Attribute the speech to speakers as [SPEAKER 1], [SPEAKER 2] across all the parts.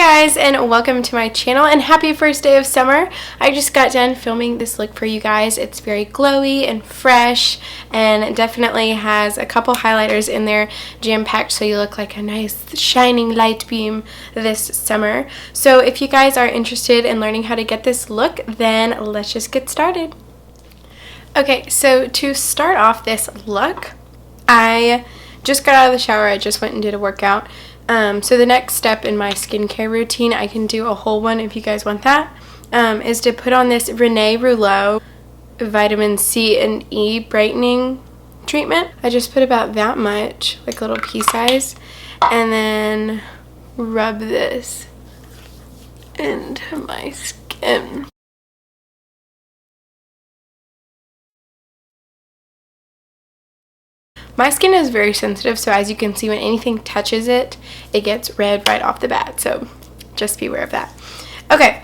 [SPEAKER 1] guys, and welcome to my channel, and happy first day of summer. I just got done filming this look for you guys. It's very glowy and fresh, and it definitely has a couple highlighters in there jam-packed so you look like a nice shining light beam this summer. So if you guys are interested in learning how to get this look, then let's just get started. Okay, so to start off this look, I just got out of the shower. I just went and did a workout. So the next step in my skincare routine, I can do a whole one if you guys want that, is to put on this Renee Rouleau vitamin C and E brightening treatment. I just put about that much, like a little pea size, and then rub this into my skin. My skin is very sensitive, so as you can see, when anything touches it, it gets red right off the bat, so just be aware of that. Okay,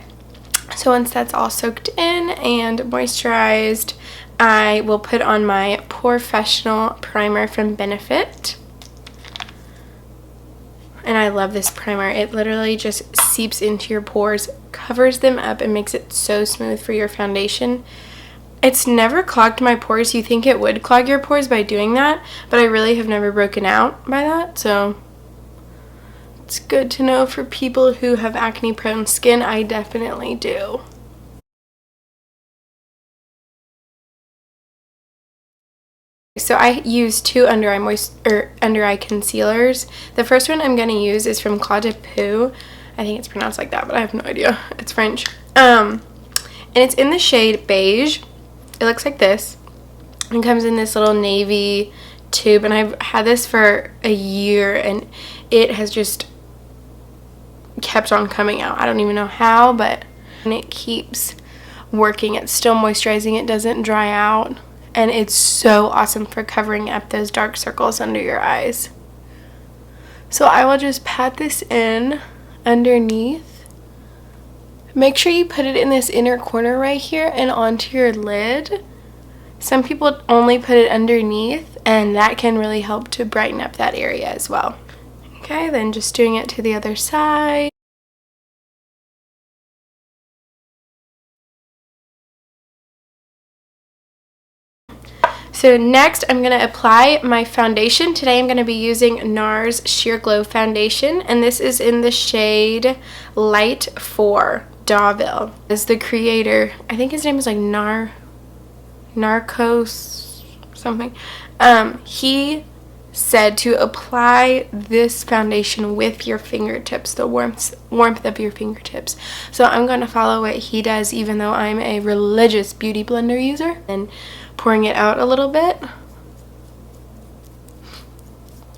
[SPEAKER 1] so once that's all soaked in and moisturized, I will put on my Pore Professional primer from Benefit. And I love this primer. It literally just seeps into your pores, covers them up, and makes it so smooth for your foundation. It's never clogged my pores. You think it would clog your pores by doing that, but I really have never broken out by that, so it's good to know for people who have acne prone skin. I definitely do. So I use two under eye concealers. The first one I'm going to use is from Clos de Peu. I think it's pronounced like that, but I have no idea. It's French. And it's in the shade Beige. It looks like this. It comes in this little navy tube, and I've had this for a year, and it has just kept on coming out. I don't even know how, but it keeps working. It's still moisturizing. It doesn't dry out, and it's so awesome for covering up those dark circles under your eyes. So I will just pat this in underneath. Make sure you put it in this inner corner right here and onto your lid. Some people only put it underneath, and that can really help to brighten up that area as well. Okay, then just doing it to the other side. So next, I'm going to apply my foundation. Today I'm going to be using Nars Sheer Glow Foundation, and this is in the shade Light 4. Deauville is the creator. I think his name is like Narcos something. He said to apply this foundation with your fingertips, the warmth of your fingertips. So I'm going to follow what he does, even though I'm a religious beauty blender user, and pouring it out a little bit.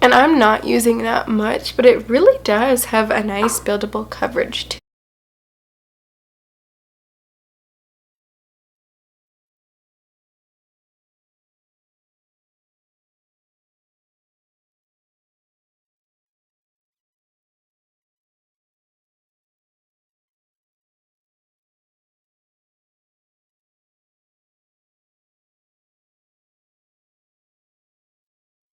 [SPEAKER 1] And I'm not using that much, but it really does have a nice buildable coverage too.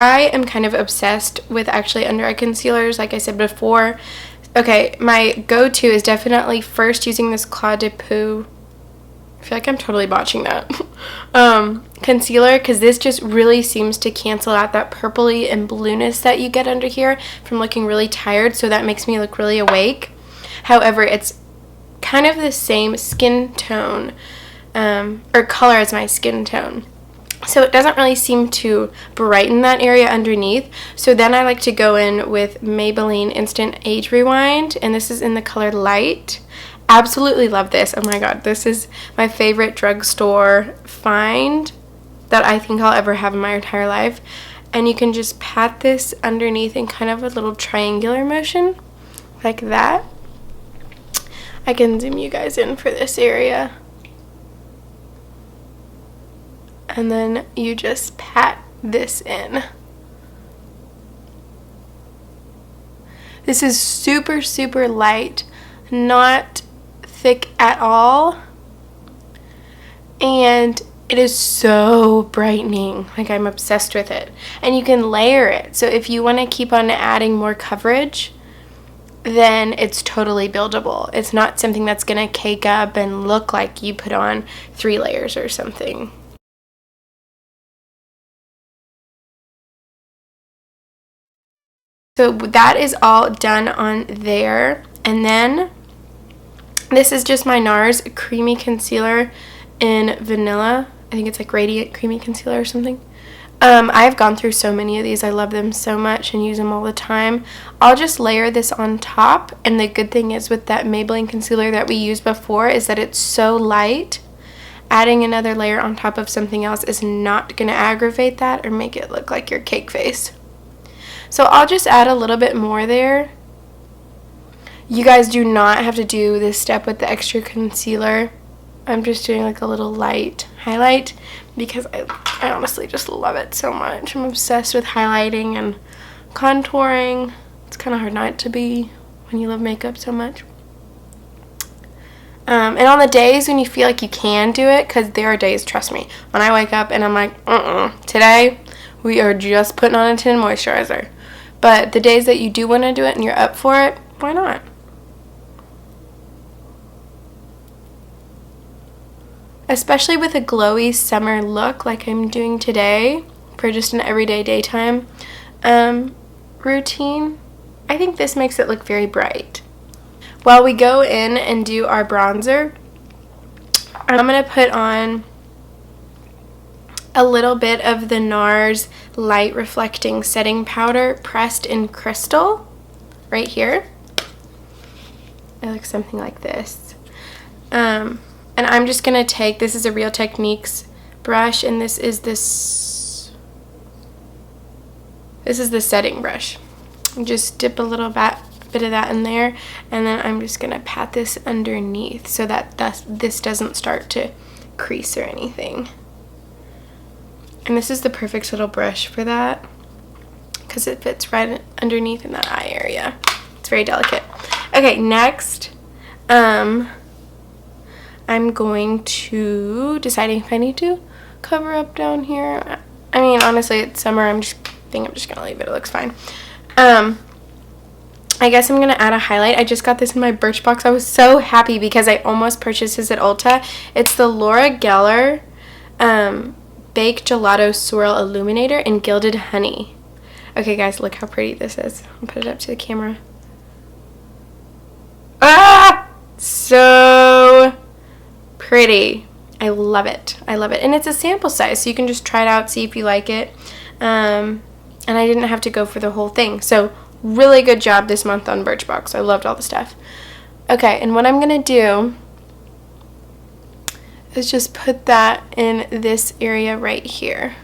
[SPEAKER 1] I am kind of obsessed with actually under eye concealers, like I said before. Okay, my go-to is definitely first using this Clos de Peu. I feel like I'm totally botching that. Concealer, because this just really seems to cancel out that purpley and blueness that you get under here from looking really tired, so that makes me look really awake. However, it's kind of the same skin tone or color as my skin tone. So it doesn't really seem to brighten that area underneath. So then I like to go in with Maybelline Age Rewind, and this is in the color Light. Absolutely love this. Oh my god, this is my favorite drugstore find that I think I'll ever have in my entire life. And you can just pat this underneath in kind of a little triangular motion, like that. I can zoom you guys in for this area. And then you just pat this in. This is super, super light, not thick at all. And it is so brightening. Like, I'm obsessed with it. And you can layer it. So if you want to keep on adding more coverage, then it's totally buildable. It's not something that's going to cake up and look like you put on 3 layers or something. So that is all done on there. And then this is just my Nars Creamy Concealer in Vanilla. I think it's like Radiant Creamy Concealer or something. I've gone through so many of these. I love them so much and use them all the time. I'll just layer this on top, and the good thing is with that Maybelline concealer that we used before is that it's so light. Adding another layer on top of something else is not going to aggravate that or make it look like your cake face. So I'll just add a little bit more there. You guys do not have to do this step with the extra concealer. I'm just doing like a little light highlight because I honestly just love it so much. I'm obsessed with highlighting and contouring. It's kind of hard not to be when you love makeup so much. And on the days when you feel like you can do it, because there are days, trust me, when I wake up and I'm like, today we are just putting on a tint moisturizer. But the days that you do want to do it and you're up for it, why not? Especially with a glowy summer look like I'm doing today for just an everyday daytime routine, I think this makes it look very bright. While we go in and do our bronzer, I'm going to put on a little bit of the Nars Light Reflecting Setting Powder pressed in crystal right here. It looks something like this. And I'm just going to take, this is a Real Techniques brush, and this is the setting brush. Just dip a little bit of that in there, and then I'm just going to pat this underneath so that this doesn't start to crease or anything. And this is the perfect little brush for that because it fits right underneath in that eye area. It's very delicate. Okay, next, I'm going to, deciding if I need to cover up down here. I mean, honestly, it's summer. I'm just going to leave it. It looks fine. I guess I'm going to add a highlight. I just got this in my Birchbox. I was so happy because I almost purchased this at Ulta. It's the Laura Gellar Baked Gelato Swirl Illuminator in Gilded Honey. Okay, guys, look how pretty this is. I'll put it up to the camera. Ah! So pretty. I love it. I love it. And it's a sample size, so you can just try it out, see if you like it. And I didn't have to go for the whole thing. So really good job this month on Birchbox. I loved all the stuff. Okay, and what I'm going to do is just put that in this area right here.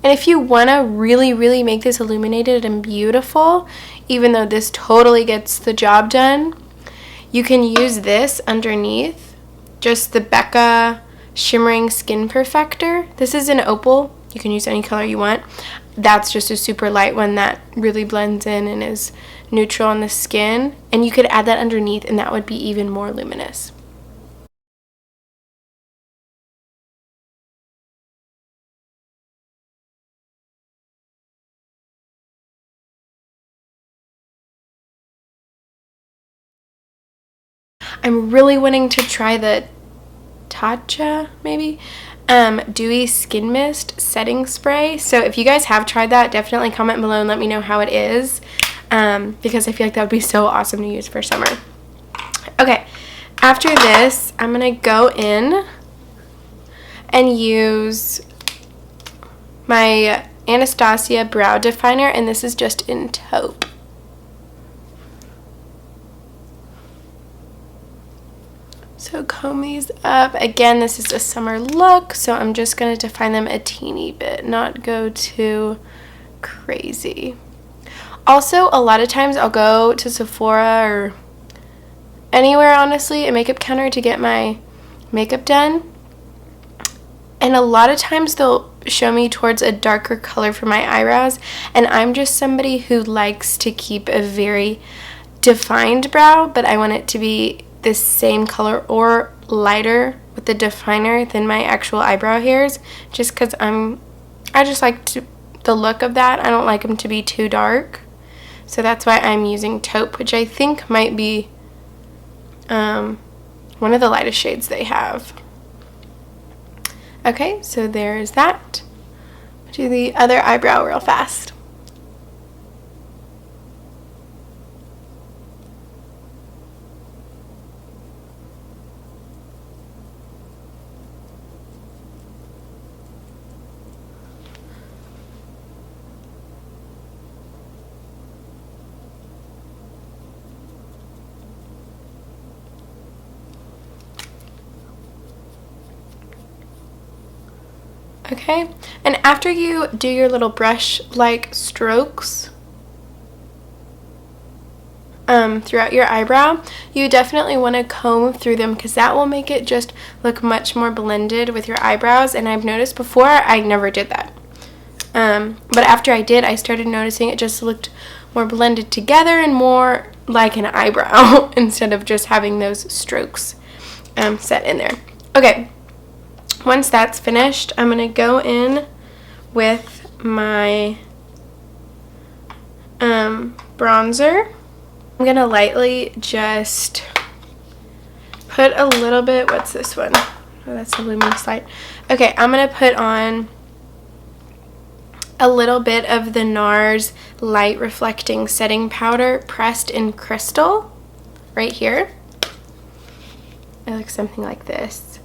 [SPEAKER 1] And if you want to really, really make this illuminated and beautiful, even though this totally gets the job done, you can use this underneath, just the Becca Shimmering Skin Perfector. This is an opal. You can use any color you want. That's just a super light one that really blends in and is neutral on the skin. And you could add that underneath and that would be even more luminous. I'm really wanting to try the Tatcha, maybe, Dewy Skin Mist Setting Spray. So if you guys have tried that, definitely comment below and let me know how it is, because I feel like that would be so awesome to use for summer. Okay, after this, I'm going to go in and use my Anastasia Brow Definer, and this is just in taupe. So comb these up. Again, this is a summer look, so I'm just going to define them a teeny bit, not go too crazy. Also, a lot of times I'll go to Sephora or anywhere, honestly, a makeup counter to get my makeup done. And a lot of times they'll show me towards a darker color for my eyebrows, and I'm just somebody who likes to keep a very defined brow, but I want it to be the same color or lighter with the definer than my actual eyebrow hairs, just because I just like the look of that. I don't like them to be too dark. So that's why I'm using Taupe, which I think might be one of the lightest shades they have. Okay, so there's that. Do the other eyebrow real fast. Okay, and after you do your little brush-like strokes throughout your eyebrow, you definitely want to comb through them because that will make it just look much more blended with your eyebrows. And I've noticed before I never did that. But after I did, I started noticing it just looked more blended together and more like an eyebrow instead of just having those strokes set in there. Okay. Once that's finished, I'm going to go in with my bronzer. I'm going to lightly just put a little bit, what's this one? Oh, that's the Luminous light. Okay, I'm going to put on a little bit of the Nars Light Reflecting Setting Powder pressed in crystal right here. It looks something like this.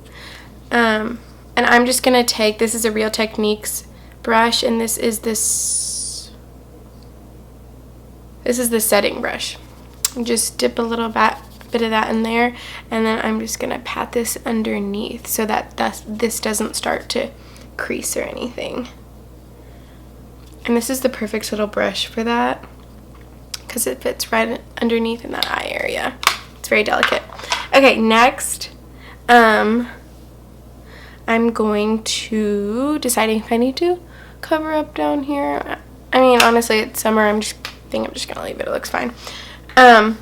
[SPEAKER 1] And I'm just going to take, this is a Real Techniques brush, and this is the setting brush. Just dip a little bit of that in there, and then I'm just going to pat this underneath so that this doesn't start to crease or anything. And this is the perfect little brush for that because it fits right underneath in that eye area. It's very delicate. Okay, next, I'm going to, deciding if I need to cover up down here. I mean, honestly, it's summer. I'm just going to leave it. It looks fine. I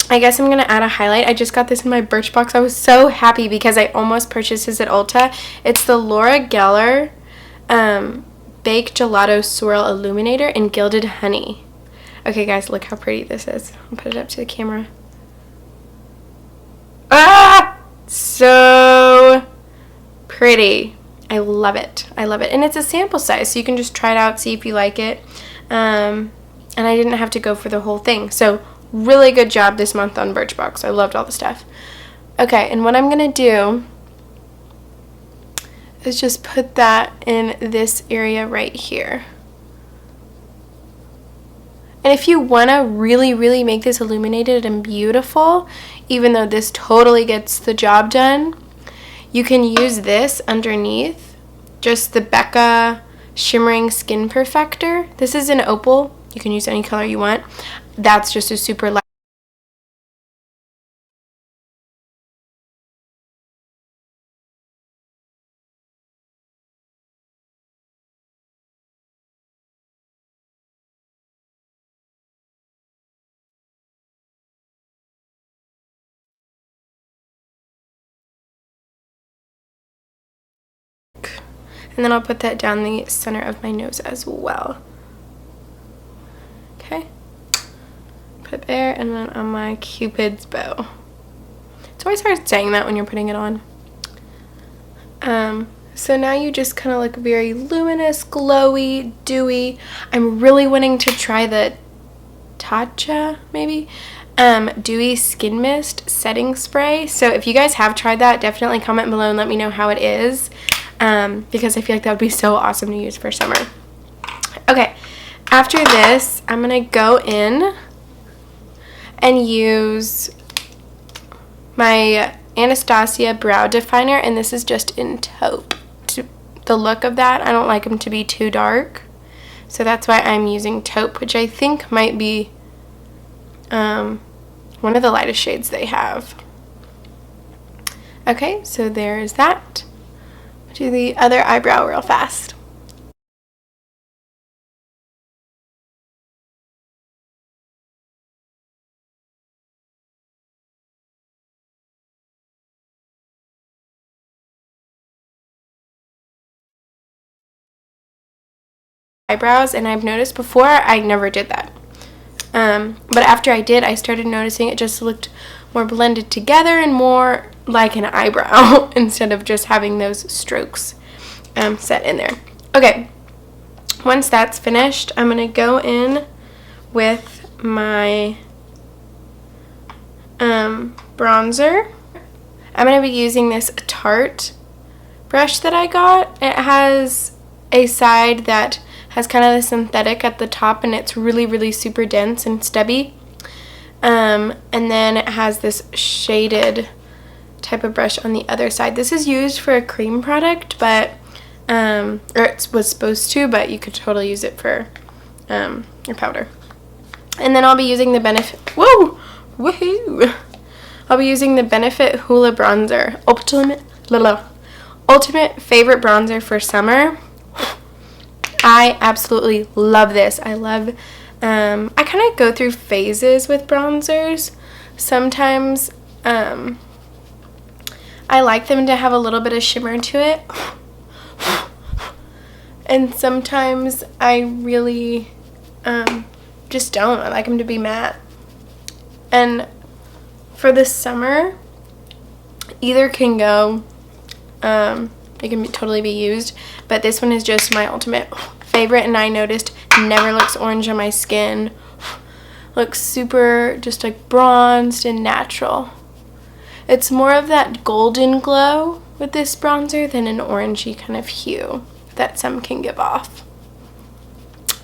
[SPEAKER 1] guess I'm going to add a highlight. I just got this in my Birchbox. I was so happy because I almost purchased this at Ulta. It's the Laura Gellar Baked Gelato Swirl Illuminator in Gilded Honey. Okay, guys, look how pretty this is. I'll put it up to the camera. Ah! So pretty. I love it. I love it. And it's a sample size, so you can just try it out, see if you like it. And I didn't have to go for the whole thing. So really good job this month on Birchbox. I loved all the stuff. Okay, and what I'm going to do is just put that in this area right here. And if you want to really, really make this illuminated and beautiful, even though this totally gets the job done, you can use this underneath, just the Becca Shimmering Skin Perfector. This is an opal. You can use any color you want. That's just a super light. And then I'll put that down the center of my nose as well. Okay. Put it there, and then on my Cupid's bow. It's always hard saying that when you're putting it on. So now you just kind of look very luminous, glowy, dewy. I'm really wanting to try the Tatcha, maybe, dewy skin mist setting spray. So if you guys have tried that, definitely comment below and let me know how it is, because I feel like that would be so awesome to use for summer. Okay, after this, I'm gonna go in and use my Anastasia brow definer, and this is just in taupe. The look of that, I don't like them to be too dark, so that's why I'm using taupe, which I think might be one of the lightest shades they have. Okay, so there's that. Do the other eyebrow real fast. Eyebrows, and I've noticed before I never did that. But after I did, I started noticing it just looked more blended together and more like an eyebrow instead of just having those strokes set in there. Okay, once that's finished, I'm going to go in with my bronzer. I'm going to be using this Tarte brush that I got. It has a side that has kind of the synthetic at the top, and it's really, really super dense and stubby. And then it has this shaded type of brush on the other side. This is used for a cream product, but or it was supposed to, but you could totally use it for your powder. And then I'll be using the Benefit, woohoo! I'll be using the Benefit Hoola bronzer, ultimate favorite bronzer for summer. I absolutely love this. I love, I kind of go through phases with bronzers. Sometimes I like them to have a little bit of shimmer to it. And sometimes I really just don't. I like them to be matte. And for the summer, either can go. It can totally be used, but this one is just my ultimate favorite, and I noticed never looks orange on my skin. Looks super just like bronzed and natural. It's more of that golden glow with this bronzer than an orangey kind of hue that some can give off.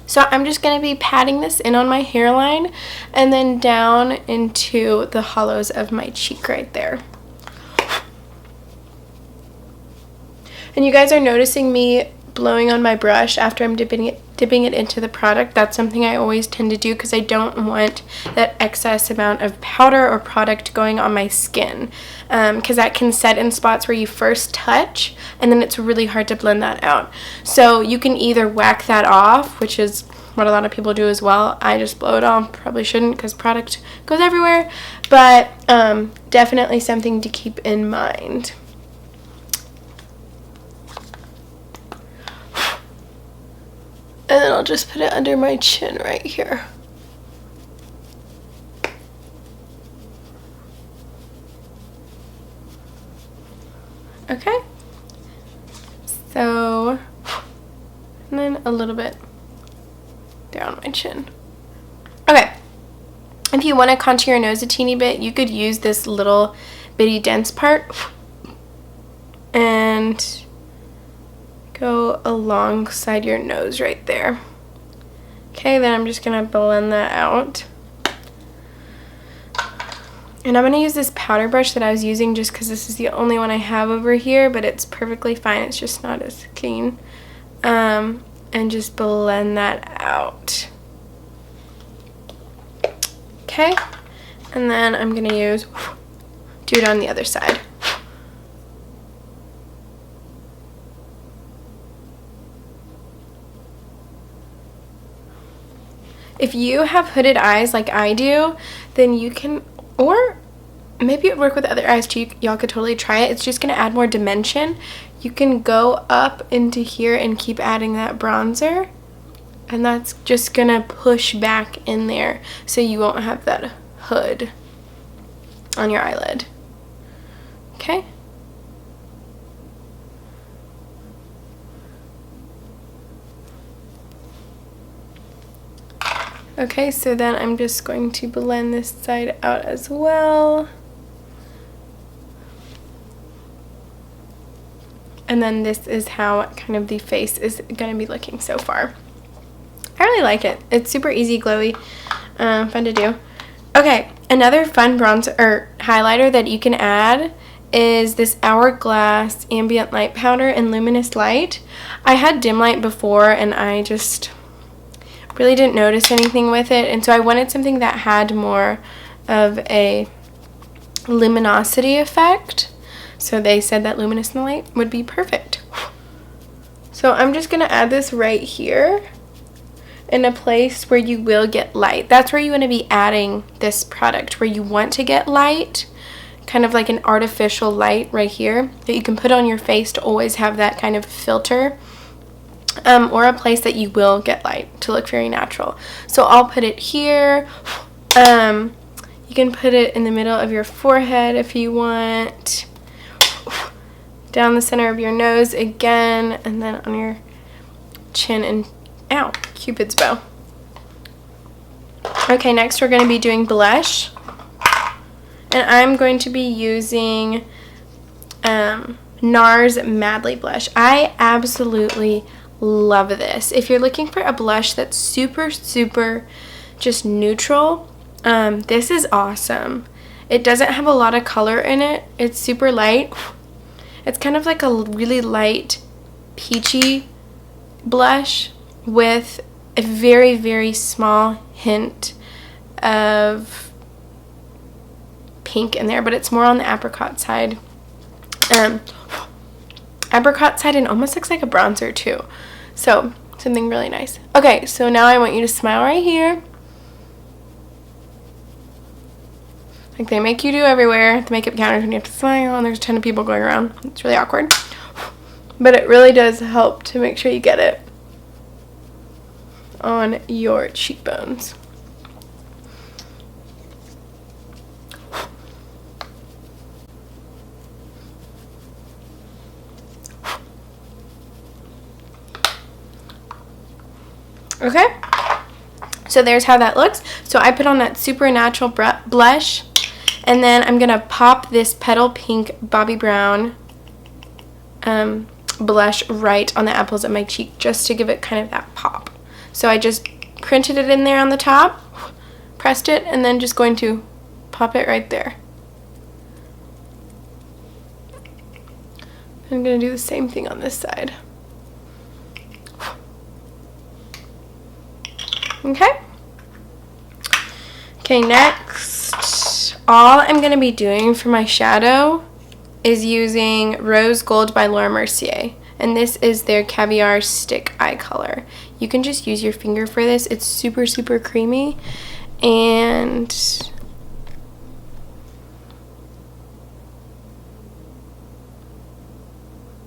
[SPEAKER 1] So I'm just going to be patting this in on my hairline and then down into the hollows of my cheek right there. And you guys are noticing me blowing on my brush after I'm dipping it into the product. That's something I always tend to do because I don't want that excess amount of powder or product going on my skin, because that can set in spots where you first touch, and then it's really hard to blend that out. So you can either whack that off, which is what a lot of people do as well. I just blow it on. Probably shouldn't because product goes everywhere, but definitely something to keep in mind. And then I'll just put it under my chin right here. Okay. So, and then a little bit down my chin. Okay. If you want to contour your nose a teeny bit, you could use this little bitty dense part and go alongside your nose right there. Okay, then I'm just gonna blend that out. And I'm gonna use this powder brush that I was using just because this is the only one I have over here, but it's perfectly fine. It's just not as clean. And just blend that out. Okay, and then I'm gonna do it on the other side. If you have hooded eyes like I do, then you can, or maybe it would work with other eyes too. Y'all could totally try it. It's just going to add more dimension. You can go up into here and keep adding that bronzer, and that's just going to push back in there so you won't have that hood on your eyelid. Okay? Okay, so then I'm just going to blend this side out as well. And then this is how kind of the face is going to be looking so far. I really like it. It's super easy, glowy, fun to do. Okay, another fun bronzer or highlighter that you can add is this Hourglass Ambient Light Powder in Luminous Light. I had dim light before, and I just really didn't notice anything with it, and so I wanted something that had more of a luminosity effect, so they said that luminous light would be perfect. So I'm just going to add this right here in a place where you will get light. That's where you want to be adding this product, where you want to get light, kind of like an artificial light right here that you can put on your face to always have that kind of filter or a place that you will get light to look very natural. So I'll put it here. You can put it in the middle of your forehead if you want, down the center of your nose again, and then on your chin and, ow, Cupid's bow. Okay, next we're going to be doing blush, and I'm going to be using Nars Madly Blush. I absolutely love this. If you're looking for a blush that's super just neutral, this is awesome. It doesn't have a lot of color in it. It's super light. It's kind of like a really light peachy blush with a very small hint of pink in there, but it's more on the apricot side. Apricot side, and almost looks like a bronzer too. So something really nice. Okay, so now I want you to smile right here, like they make you do everywhere at the makeup counters when you have to smile and there's a ton of people going around. It's really awkward, but it really does help to make sure you get it on your cheekbones. Okay, so there's how that looks. So I put on that super natural blush, and then I'm gonna pop this Petal Pink Bobbi Brown blush right on the apples of my cheek, just to give it kind of that pop. So I just printed it in there on the top, pressed it, and then just going to pop it right there. I'm gonna do the same thing on this side. Okay, next, all I'm going to be doing for my shadow is using Rose Gold by Laura Mercier. And this is their Caviar Stick Eye Color. You can just use your finger for this. It's super creamy. And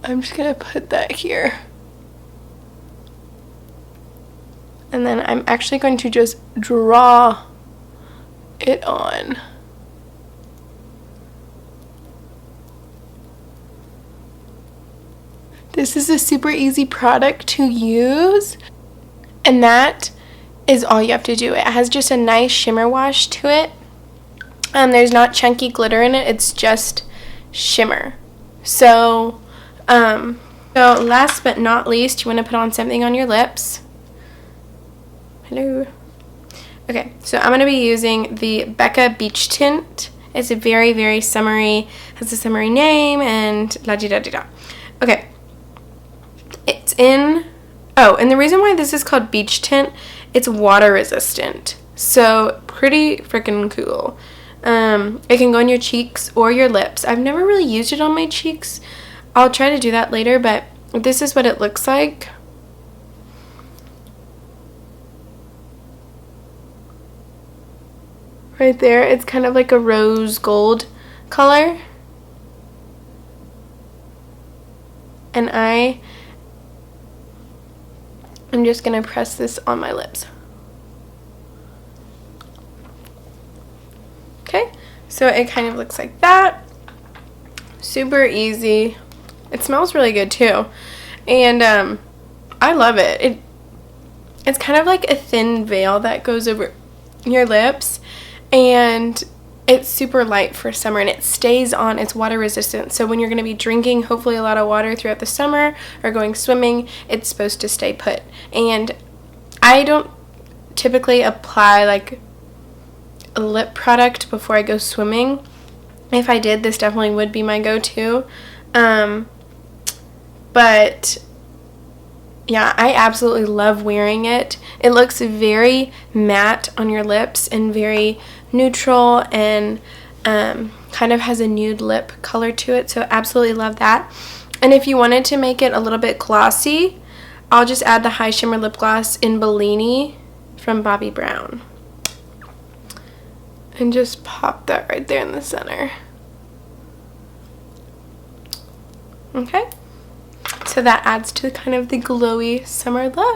[SPEAKER 1] I'm just going to put that here. And then I'm actually going to just draw it on. This is a super easy product to use, and that is all you have to do. It has just a nice shimmer wash to it. There's not chunky glitter in it, it's just shimmer. So last but not least, you want to put on something on your lips. Hello. Okay, so I'm going to be using the Becca Beach Tint. It's a very summery, has a summery name, and la-di-da-di-da. Okay. It's in, oh, and the reason why this is called Beach Tint, it's water resistant. So pretty freaking cool. It can go on your cheeks or your lips. I've never really used it on my cheeks. I'll try to do that later, but this is what it looks like. Right there, it's kind of like a rose gold color. And I'm just going to press this on my lips. Okay, so it kind of looks like that. Super easy. It smells really good too. And I love it. It's kind of like a thin veil that goes over your lips. And it's super light for summer, and it stays on. It's water resistant, so when you're going to be drinking hopefully a lot of water throughout the summer or going swimming, it's supposed to stay put. And I don't typically apply like a lip product before I go swimming. If I did, this definitely would be my go-to. But yeah, I absolutely love wearing it. It looks very matte on your lips and very neutral, and kind of has a nude lip color to it, so absolutely love that. And if you wanted to make it a little bit glossy, I'll just add the high shimmer lip gloss in Bellini from Bobbi Brown and just pop that right there in the center. Okay, So that adds to kind of the glowy summer look.